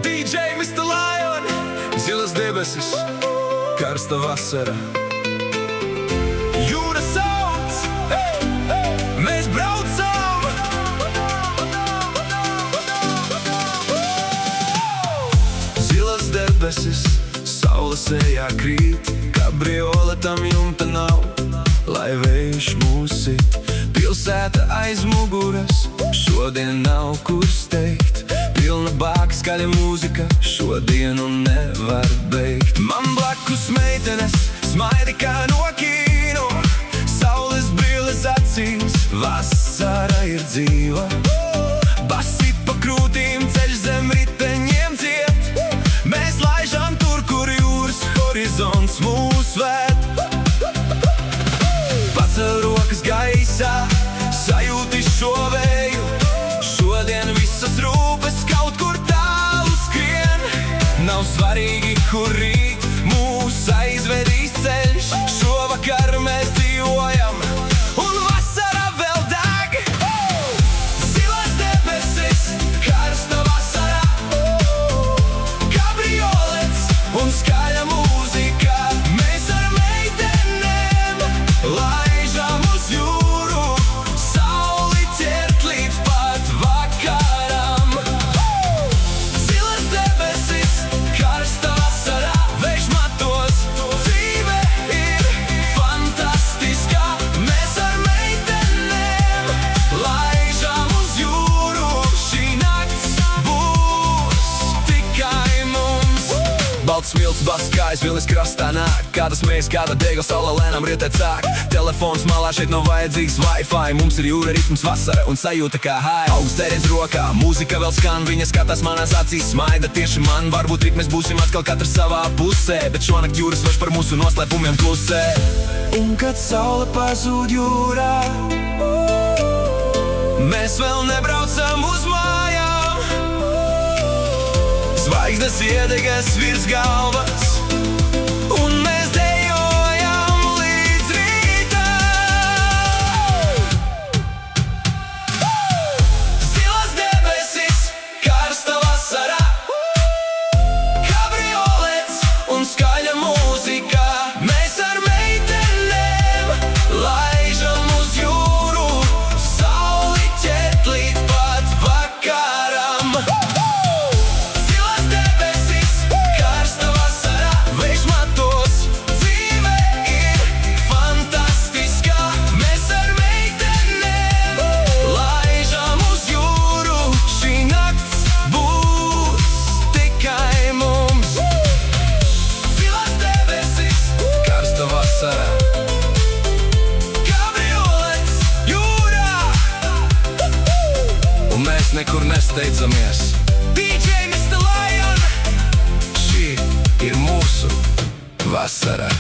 DJ Mr. Lion, zilas debesis, karsta vasara. Jūra sauc, mēs braucam. Zilas debesis, saule sejā krīt, kabriole tam jumta nav, lai vējš mūs sit. Pilsēta aiz muguras, šodien nav kur steigt. Pilna bāka, skaļa mūzika, šodienu nevar beigt. Man blakus meitenes, smaidi kā no kino, saules brilles acīs, vasara ir dzīva. Basit pa krūtīm, ceļš zem riteņiem ciet, mēs laižam tur, kur jūras horizonts mūs ved. Pacel rokas gaisā, sajūti šo vēju, šodien visas rūpes kaut kur tālu skrien. Nav svarīgi, kur rīt mūs aizvedīs ceļš, šovakar mēs dzīvojam un vasara vēl deg. Zilas debesis, karsta vasara, kabriolets un skaļa mūzika. Mēs ar meitenēm laižam uz jūru, sauli ķert līdz pat vakaram. Zilas debesis, karsta vasara, vējš matos, dzīve ir fantastiska. Mēs ar meitenēm laižam uz jūru, šī nakts būs tikai mums. Balts smilts, bass kājas, vilnis krastā nāk, kādas mēs, kāda degla, saule lēnām rietēt sāk. Telefons malā, šeit nav vajadzīgs Wi-Fi, mums ir jūra, ritms, vasara un sajūta kā high. Augsts dzēriens rokā, mūzika vēl skan, viņa skatās manās acīs, smaida tieši man. Varbūt rīt mēs būsim atkal katrs savā pusē, bet šonakt jūras vairs par mūsu noslēpumiem klusē. Un kad saule pazūd jūrā, mēs vēl nebraucam uz mājām. Zvaigznes iedegas virs galvas, un mēs dejojam līdz rītam. Zilas debesis, karsta vasara, kabriolets un skaļa mūzika. Mēs ar meitenēm laižam uz jūru, sauli ķert līdz pat vakaram. Zilas debesis, karsta vasara, vējš matos, dzīve ir fantastiska. Mēs ar meitenēm laižam uz jūru, šī nakts būs tikai mums. Zilas debesis, karsta vasara, kabriolets jūrā, un mēs nekur nesteidzamies. DJ Mr. Lion, šī ir mūsu vasara.